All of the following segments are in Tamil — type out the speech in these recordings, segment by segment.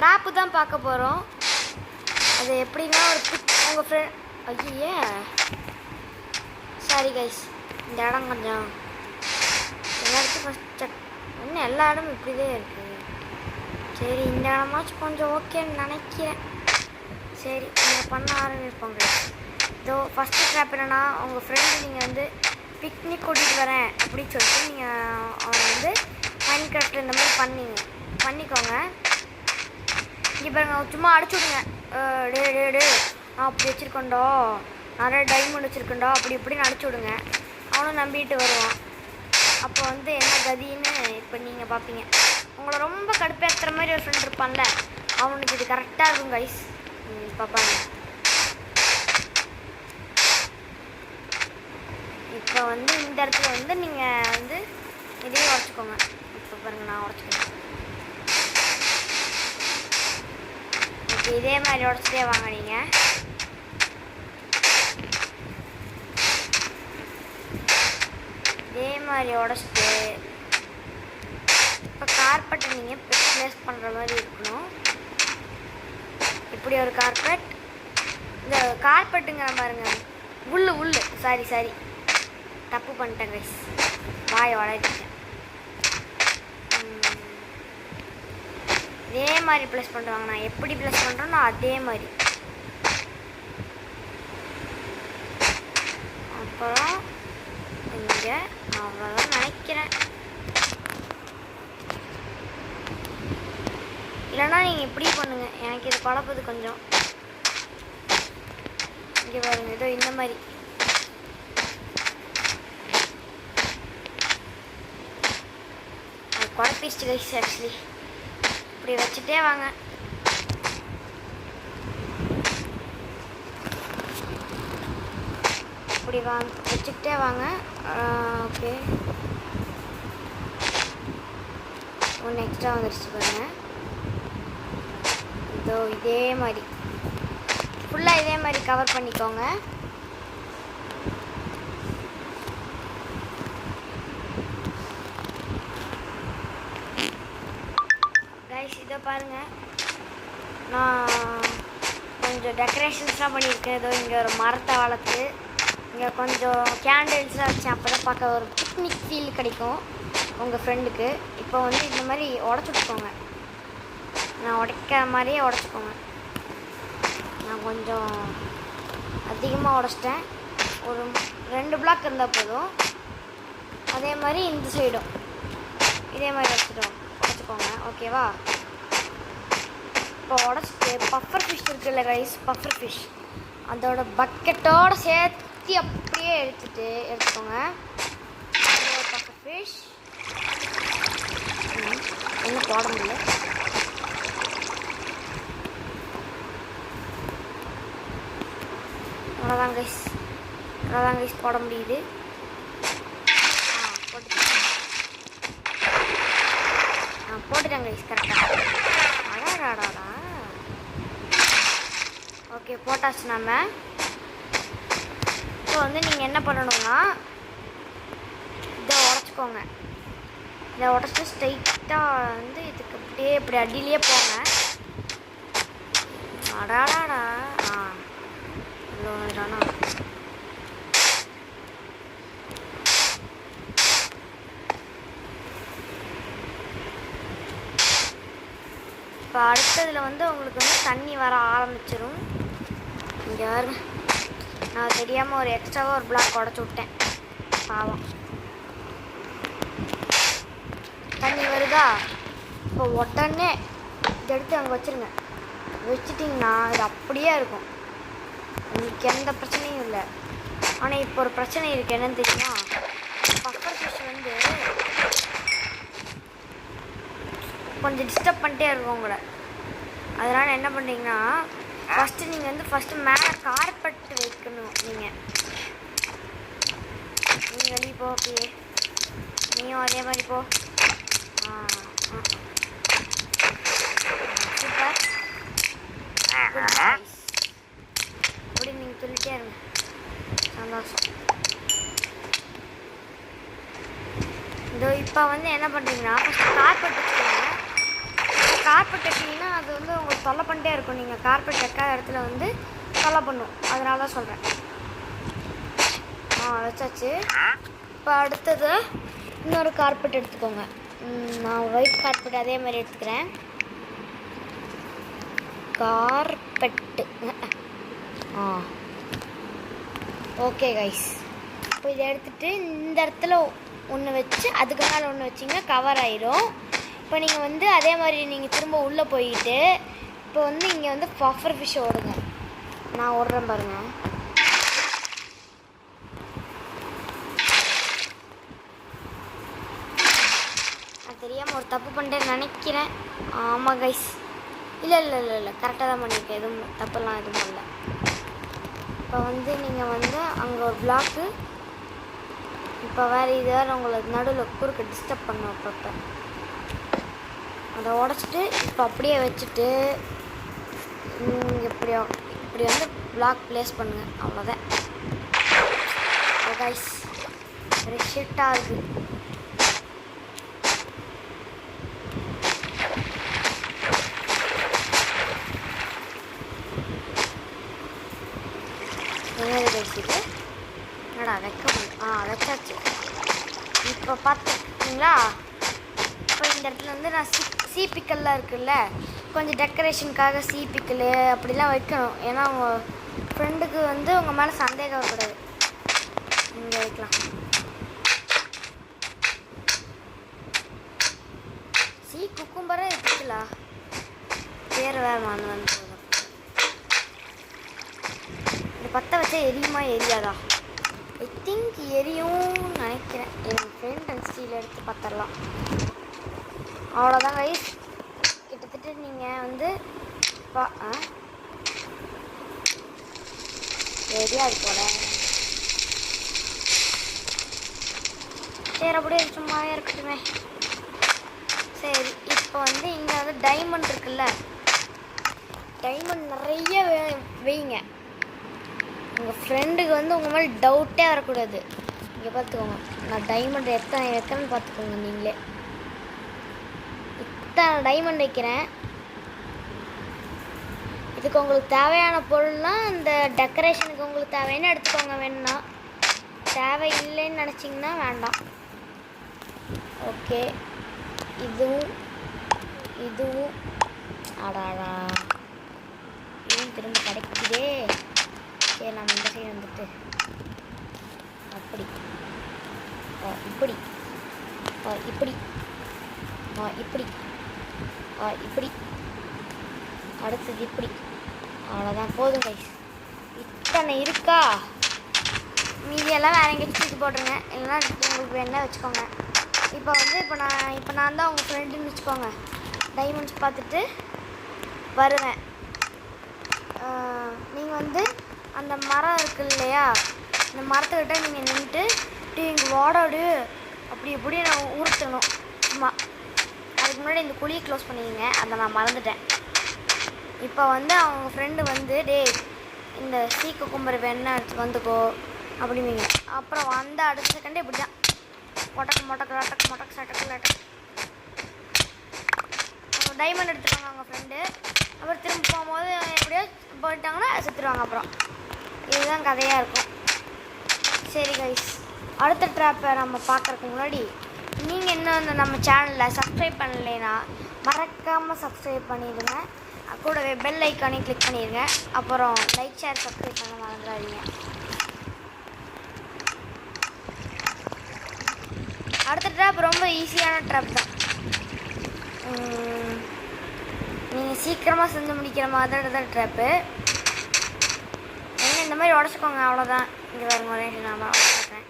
ட்ராப்பு தான் பார்க்க போகிறோம். அது எப்படின்னா ஒரு உங்கள் ஃப்ரெண்ட் ஐயே சாரி கைஸ், இந்த இடம் கொஞ்சம் எல்லா இடத்துக்கும் ஃபஸ்ட் செக் இன்னும் எல்லா இடமும் இப்படிதான் இருக்குது. சரி இந்த இடமாச்சும் கொஞ்சம் ஓகேன்னு நினைக்கிறேன். சரி நீங்கள் பண்ண ஆரம்பிப்போங்க. இதோ ஃபஸ்ட்டு ட்ராப் என்னென்னா உங்கள் ஃப்ரெண்டு நீங்கள் வந்து பிக்னிக் கூட்டிகிட்டு வரேன் அப்படின்னு சொல்லிட்டு நீங்கள் அவனை வந்து மைண்ட் கிராஃப்டில் இந்த மாதிரி பண்ணிக்கோங்க. இங்கே பாருங்க சும்மா அடிச்சு விடுங்க. டே நான் அப்படி வச்சுருக்கேன்டா, நிறைய டைமண்ட் வச்சுருக்கேன்டா அப்படி இப்படின்னு அடிச்சு விடுங்க. அவனும் நம்பிட்டு வருவான். அப்போ வந்து என்ன கதின்னு இப்போ நீங்கள் பார்ப்பீங்க. உங்களை ரொம்ப கடுப்பேற்றுற மாதிரி ஒரு ஃப்ரெண்ட் இருப்பான்ல, அவனுக்கு இது கரெக்டாக இருக்கும் கைஸ். பார்ப்பாங்க. இப்போ வந்து இந்த இடத்துல வந்து நீங்கள் வந்து இதையும் உடச்சிக்கோங்க. இப்போ பாருங்கள் நான் உடச்சிக்கிறேன். ஓகே இதே மாதிரி உடச்சிட்டே வாங்க. நீங்கள் இதே மாதிரி உடச்சிட்டு இப்போ கார்பெட்டை நீங்கள் ப்ளேஸ் பண்ணுற மாதிரி இருக்கணும். இப்படி ஒரு கார்பெட். இந்த கார்பெட்டுங்கிற பாருங்க உள்ளு சாரி தப்பு பண்ணிட்டேன் கைஸ், வாயை வளர்த்திட்டேன். இதே மாதிரி ப்ளேஸ் பண்ணுறாங்க. நான் எப்படி ப்ளேஸ் பண்ணுறேனோ அதே மாதிரி. அப்புறம் இங்கே அவ்வளோதான் நினைக்கிறேன். இல்லைன்னா நீங்கள் இப்படி பண்ணுங்கள், எனக்கு இது குழப்பது கொஞ்சம். இங்கே பாருங்க ஏதோ இந்த மாதிரி அது குழப்பிச்சு கைஸ். ஆக்சுவலி இப்படி வச்சுட்டே வாங்க. இப்படி வச்சுக்கிட்டே வாங்க. ஓகே ஒன்று எக்ஸ்ட்ரா வந்துடுச்சு பாருங்கள். இதோ இதே மாதிரி ஃபுல்லாக இதே மாதிரி கவர் பண்ணிக்கோங்க. கைஸ் இதோ பாருங்கள், நான் கொஞ்சம் டெக்கரேஷன்ஸ்லாம் பண்ணியிருக்கேன். ஏதோ இங்கே ஒரு மரத்தை வளர்த்து இங்கே கொஞ்சம் கேண்டில்ஸ்லாம் வச்சேன். அப்போ தான் பார்க்க ஒரு பிக்னிக் ஃபீல் கிடைக்கும் உங்கள் ஃப்ரெண்டுக்கு. இப்போ வந்து இந்த மாதிரி உடச்சுக்கோங்க. நான் உடைக்கிற மாதிரியே உடச்சிக்கோங்க. நான் கொஞ்சம் அதிகமாக உடச்சிட்டேன். ஒரு 2 பிளாக் இருந்தால் போதும். அதே மாதிரி இந்த சைடும் இதே மாதிரி உடச்சிக்கோங்க. ஓகேவா? இப்போ உடச்சிட்டு பஃபர் ஃபிஷ் இருக்குல்ல ரைஸ், பஃபர் ஃபிஷ் அதோட பக்கெட்டோடு சேர்த்து அப்படியே எடுத்துக்கோங்க. பஃபர் ஃபிஷ் இன்னும் போட முடியல. அவ்வளோதான் கைஸ் போட முடியுது. போட்டுட்டேன் கைஸ் கரெக்டாக. அடாடாடா ஓகே போட்டாச்சு. நம்ம இப்போ வந்து நீங்கள் என்ன பண்ணணும்னா இதை உடச்சிக்கோங்க. இதை உடச்சிட்டு ஸ்ட்ரைட்டாக வந்து இதுக்கு அப்படியே இப்படி அடியிலே போங்க. அடாடாடா இவ்வளோதானா? இப்போ அடுத்ததில் வந்து உங்களுக்கு வந்து தண்ணி வர ஆரம்பிச்சிடும். இங்கே வருங்க, நான் தெரியாமல் ஒரு எக்ஸ்ட்ராவாக ஒரு பிளாக் உடச்சி விட்டேன். பாவம். தண்ணி வருதா? இப்போ உடனே இதை எடுத்து அங்கே வச்சுருங்க. வச்சுட்டிங்கன்னா இது அப்படியே இருக்கும், உங்களுக்கு எந்த பிரச்சனையும் இல்லை. ஆனால் இப்போ ஒரு பிரச்சனை இருக்குது. என்னன்னு தெரியுமா? பஃபர் ஃபிஷ் வந்து கொஞ்சம் டிஸ்டர்ப் பண்ணிட்டே இருக்கும் உங்களை. அதனால் என்ன பண்ணுறீங்கன்னா ஃபஸ்ட்டு மேலே கார்பெட் வைக்கணும். நீங்கள் வெளியே போ. அப்படியே நீயும் அதே மாதிரி போ. சூப்பர். அப்படி நீங்கள் சொல்லிட்டே இருங்க. சந்தோஷம். இதோ இப்போ வந்து என்ன பண்ணுறீங்கன்னா ஃபஸ்ட்டு கார்பெட் வச்சுக்கோங்க. கார்பெட் வச்சிங்கன்னா அது வந்து தொல்லை பண்ணிட்டே இருக்கும். நீங்கள் கார்பெட் வைக்காத இடத்துல வந்து தொல்லை பண்ணும். அதனால தான் சொல்கிறேன். வச்சாச்சு. இப்போ அடுத்தது இன்னொரு கார்பெட் எடுத்துக்கோங்க. நான் ஒயிட் கார்பெட் அதே மாதிரி எடுத்துக்கிறேன். Carpet okay guys. இப்போ இதை எடுத்துகிட்டு இந்த இடத்துல ஒன்று வச்சு அதுக்கு மேலே ஒன்று வச்சிங்கன்னா கவர் ஆயிரும். இப்போ நீங்கள் வந்து அதே மாதிரி நீங்கள் திரும்ப உள்ளே போயிட்டு இப்போ வந்து இங்கே வந்து பஃபர் ஃபிஷ் ஓடுங்க. நான் ஓடுறேன் பாருங்கள். நான் தெரியாமல் ஒரு தப்பு பண்ணிட்டேன்னு நினைக்கிறேன். ஆமாம் கைஸ். இல்லை இல்லை இல்லை இல்லை கரெக்டாக தான் பண்ணியிருக்கேன். எதுவும் தப்பெல்லாம் எதுவும் இல்லை. இப்போ வந்து நீங்கள் வந்து அங்கே ஒரு பிளாக்கு இப்போ வேறு இது வேறு உங்களுக்கு நடுவில் குறுக்க டிஸ்டர்ப் பண்ணும். அப்பப்போ அதை உடச்சிட்டு இப்போ அப்படியே வச்சுட்டு இப்படி வந்து பிளாக் ப்ளேஸ் பண்ணுங்கள். அவ்வளோதான் கைஸ். வெரி ஷிட்டாக இருக்குது. பேசிட்டு என்னடா வைக்க வச்சாச்சு. இப்போ பார்த்துக்கிங்களா? இப்போ இந்த இடத்துல வந்து நான் சீப்பிக்கல்லாம் இருக்குல்ல, கொஞ்சம் டெக்கரேஷனுக்காக சீப்பிக்கல் அப்படிலாம் வைக்கணும். ஏன்னா உங்கள் ஃப்ரெண்டுக்கு வந்து உங்கள் மேலே சந்தேகம் வரக்கூடாது. இங்கே வைக்கலாம். குக்கும்பரே இருக்குங்களா? பேர் வேறு நான் வந்து இந்த பற்ற வச்சா எரியுமா எரியாதா? ஐ திங்க் எரியும்னு நினைக்கிறேன். என் ஃப்ரெண்ட் அண்ட் ஸ்டீல் எடுத்து பார்த்துடலாம். அவ்வளோதான் கைஸ். கிட்டத்தட்ட நீங்கள் வந்து எரியாது போல. சரி அப்படியே சும்மாவே இருக்கட்டுமே. சரி இப்போ வந்து இங்கே வந்து டைமண்ட் இருக்குல்ல, டைமண்ட் நிறைய வைங்க. உங்கள் ஃப்ரெண்டுக்கு வந்து உங்கள் மேலே டவுட்டே வரக்கூடாது. இங்கே பார்த்துக்கோங்க, நான் டைமண்ட் எத்தனை பார்த்துக்கோங்க. நீங்களே இத்தனை டைமண்ட் வைக்கிறேன். இதுக்கு உங்களுக்கு தேவையான பொருள்லாம் இந்த டெக்கரேஷனுக்கு உங்களுக்கு தேவைன்னு எடுத்துக்கோங்க. வேணும்னா, தேவை இல்லைன்னு நினச்சிங்கன்னா வேண்டாம். ஓகே, இதுவும் ஆடாடா இதுவும் திரும்ப கிடைக்குதே. சரி, நம்ம இந்த சைடு வந்துட்டு அப்படி இப்படி இப்படி இப்படி இப்படி அடுத்தது இப்படி. அவ்வளோதான், போதும் கைஸ். இத்தனை இருக்கா? மீதியெல்லாம் வேறு எங்கேயும் தூக்கி போட்டுருங்க. இல்லைன்னா உங்களுக்கு வேணா வச்சுக்கோங்க. இப்போ வந்து இப்போ நான் தான் உங்கள் ஃப்ரெண்டுன்னு வச்சுக்கோங்க. டைமண்ட்ஸ் பார்த்துட்டு வருவேன். நீங்கள் வந்து அந்த மரம் இருக்கு இல்லையா, இந்த மரத்துக்கிட்ட நீங்கள் நின்றுட்டு இங்கே வாடாடு அப்படி இப்படி நான் உருட்டணும் சும்மா. அதுக்கு முன்னாடி இந்த குழியை க்ளோஸ் பண்ணிக்கங்க. அதை நான் மறந்துட்டேன். இப்போ வந்து அவங்க ஃப்ரெண்டு வந்து இந்த சீக்கு கும்பரை வேணா எடுத்து வந்துக்கோ அப்படிங்க. அப்புறம் வந்த அடுத்த செகண்டே இப்படி தான் மொட்டக்கு சட்டக்கு லட்டக்கு அவங்க டைமண்ட் எடுத்துருவாங்க அவங்க ஃப்ரெண்டு. அப்புறம் திரும்ப போகும்போது எப்படியோ போயிட்டாங்கன்னா செத்துருவாங்க. அப்புறம் இதுதான் கதையாக இருக்கும். சரி கைஸ், அடுத்த ட்ராப்பை நம்ம பார்க்குறதுக்கு முன்னாடி நீங்கள் இன்னும் நம்ம சேனலில் சப்ஸ்கிரைப் பண்ணலைன்னா மறக்காமல் சப்ஸ்கிரைப் பண்ணிடுங்க. கூடவே பெல் ஐக்கானையும் கிளிக் பண்ணிடுங்க. அப்புறம் லைக், ஷேர், சப்ஸ்கிரைப் பண்ண மறந்துடாதீங்க. அடுத்த ட்ராப் ரொம்ப ஈஸியான ட்ராப் தான். நீங்கள் சீக்கிரமாக செஞ்சு முடிக்கிற மாதிரி தான் ட்ராப்பு. இந்த மாதிரி உடச்சிக்கோங்க. அவ்வளோதான். இங்கே வேறு முறை நான் உடச்சிக்கிறேன்.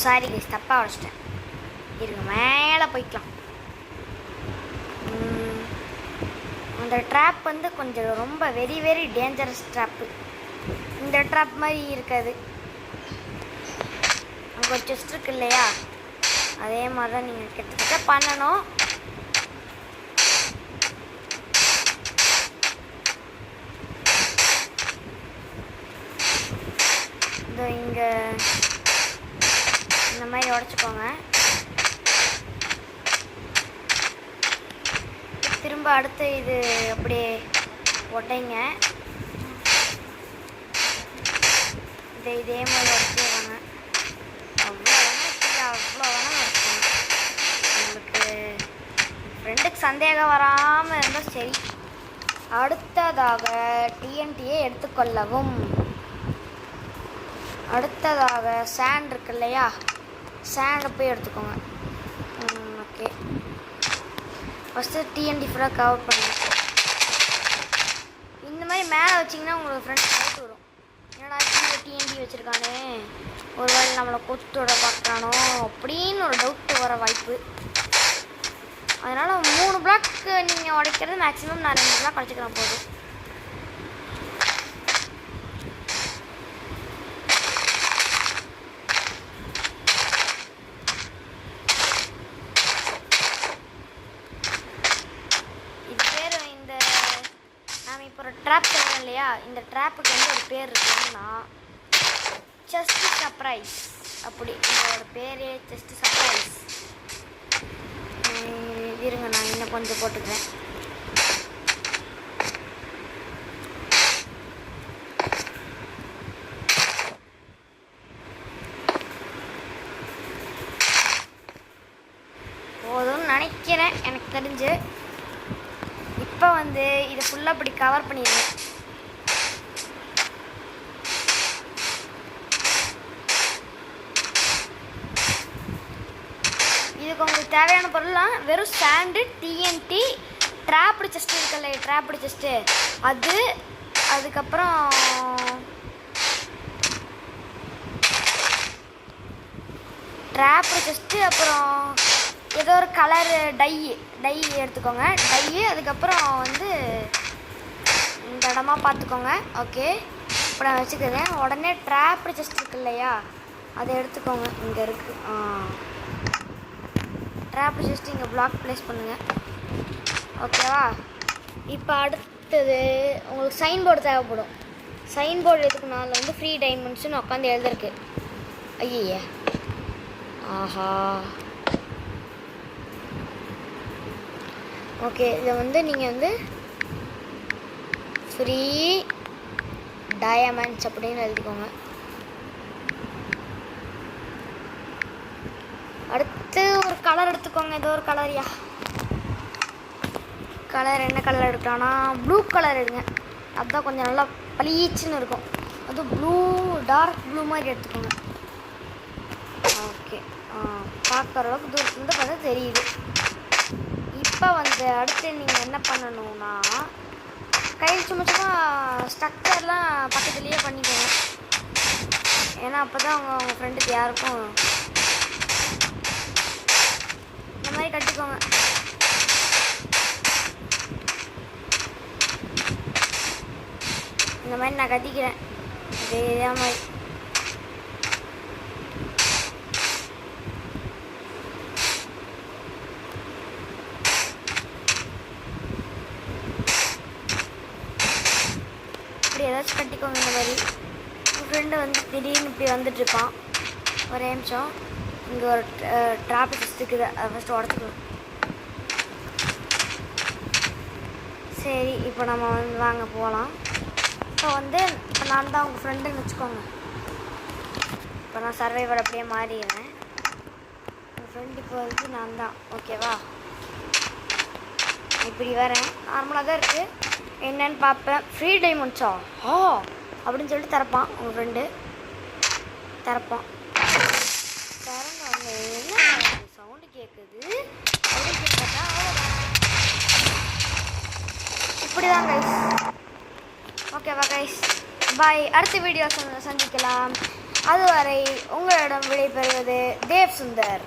சாரி கைஸ், தப்பாக உடச்சிட்டேன். இருங்க, மேலே போய்க்கலாம். அந்த ட்ராப் வந்து கொஞ்சம் ரொம்ப வெரி வெரி டேஞ்சரஸ் ட்ராப்பு. இந்த ட்ராப் மாதிரி இருக்காது. அங்கே ஒரு செஸ்ட் இருக்கு இல்லையா, அதே மாதிரி தான் நீங்கள் கிட்டத்தட்ட பண்ணணும். இங்கே இந்த மாதிரி உடச்சிக்கோங்க. திரும்ப அடுத்து இது அப்படியே உடைங்க. இதே மாதிரி உடச்சிடுவாங்க. அவ்வளோ வேணால் உடச்சிக்கோங்க. உங்களுக்கு ஃப்ரெண்டுக்கு சந்தேகம் வராமல் இருந்தால் சரி. அடுத்ததாக டிஎன்டியை எடுத்துக்கொள்ளவும். அடுத்ததாக சாண்ட் இருக்கு இல்லையா, சாண்டை போய் எடுத்துக்கோங்க. ஓகே, ஃபஸ்ட்டு டிஎன்டி ஃபுல்லாக கவர் பண்ணுங்க. இந்த மாதிரி மேலே வச்சிங்கன்னா உங்களுக்கு ஃப்ரெண்ட்ஸ் டவுட் வரும், என்னடா டிஎன்டி வச்சுருக்கானே, ஒரு வேளை நம்மளை கொத்தோட பார்க்குறானோ அப்படின்னு ஒரு டவுட் வர வாய்ப்பு. அதனால் 3 பிளாக் நீங்கள் உடைக்கிறது மேக்ஸிமம். நான் 2 பிளாக் உடைச்சிக்கிறேன் போதும். இது பேர் இந்த நாம் இப்போ ஒரு ட்ராப் செய்யணும் இல்லையா, இந்த ட்ராப்புக்கு வந்து ஒரு பேர் இருக்குன்னா செஸ்ட் சர்ப்ரைஸ். அப்படி இதோட பேரே செஸ்ட் சர்ப்ரைஸ். இருங்க, நான் இன்னும் கொஞ்சம் போட்டுக்கிறேன். போதும்னு நினைக்கிறேன் எனக்கு தெரிஞ்சு. இப்போ வந்து இதை ஃபுல்லாக இப்படி கவர் பண்ணிடுவேன். இதுக்கு உங்களுக்கு தேவையான பொருள்லாம் வெறும் சாண்டு, டிஎன்டி, ட்ராப்டு செஸ்ட்டு இருக்குல்ல, ட்ராப்டு செஸ்ட்டு அது, அதுக்கப்புறம் ட்ராப்டு செஸ்ட்டு, அப்புறம் ஏதோ ஒரு கலரு டை எடுத்துக்கோங்க. டை, அதுக்கப்புறம் வந்து இந்த இடமா பார்த்துக்கோங்க. ஓகே, இப்போ நான் வச்சுக்கிறேன். உடனே ட்ராப்டு செஸ்ட் இருக்கு இல்லையா, அதை எடுத்துக்கோங்க. இங்கே இருக்குது. ட்ராப்டு செஸ்ட் இங்கே பிளாக் ப்ளேஸ் பண்ணுங்கள். ஓகேவா? இப்போ அடுத்தது உங்களுக்கு சைன் போர்டு தேவைப்படும். சைன் போர்டு எதுக்குனால வந்து ஃப்ரீ டைமண்ட்ஸ்னு உட்காந்து எழுதிருக்கு. ஐயே, ஆஹா. ஓகே, இதை வந்து நீங்கள் வந்து ஃப்ரீ டயமண்ட்ஸ் அப்படின்னு எழுதிக்கோங்க. அடுத்து ஒரு கலர் எடுத்துக்கோங்க. ஏதோ ஒரு கலரியா, கலர் என்ன கலர் எடுக்கலாம்னா ப்ளூ கலர் எடுங்க. அதுதான் கொஞ்சம் நல்லா பளீச்சுன்னு இருக்கும். அதுவும் ப்ளூ, டார்க் ப்ளூ மாதிரி எடுத்துக்கோங்க. ஓகே, பார்க்குற அளவுக்கு தூரத்துலேருந்து பார்த்தா தெரியுது. இப்போ வந்து அடுத்து நீங்கள் என்ன பண்ணணும்னா கையில் சும்மா ஸ்ட்ரக்சர்லாம் பக்கத்துலேயே பண்ணிக்கோங்க. ஏன்னா அப்போ தான் உங்கள் ஃப்ரெண்டுக்கு யாருக்கும் இந்த மாதிரி கட்டிக்கோங்க. இந்த மாதிரி நான் கட்டிக்கிறேன். இதே மாதிரி இப்படி ஏதாச்சும் கட்டிக்கோங்க. இந்த மாதிரி உங்கள் ஃப்ரெண்டு வந்து திடீர்னு இப்படி வந்துட்டுருப்பான். ஒரே நிமிஷம், இங்கே ஒரு ட்ராப் இருக்குது, அதை ஃபஸ்ட்டு உடச்சிக்கணும். சரி, இப்போ நம்ம வந்து வாங்க போகலாம். இப்போ வந்து இப்போ நான் தான் உங்கள் ஃப்ரெண்டுன்னு வச்சுக்கோங்க. இப்போ நான் சர்வைவர் அப்படியே மாறிடுறேன். உங்கள் ஃப்ரெண்டு இப்போ வந்து நான் தான். ஓகேவா? இப்படி வரேன். நார்மலாக தான் இருக்குது. என்னன்னு பார்ப்பேன். ஃப்ரீ டைமண்ட்ஸா அப்படின்னு சொல்லிட்டு திறப்பான். உங்கள் ஃப்ரெண்டு திறப்பான். திறந்து என்ன சவுண்டு கேட்குது அப்படின்னு கேட்பா. இப்படி தான் கைஸ். ஓகேவா கைஸ்? பாய். அடுத்த வீடியோ சந்திக்கலாம். அதுவரை உங்களிடம் விடைபெறுவது தேவ் சுந்தர்.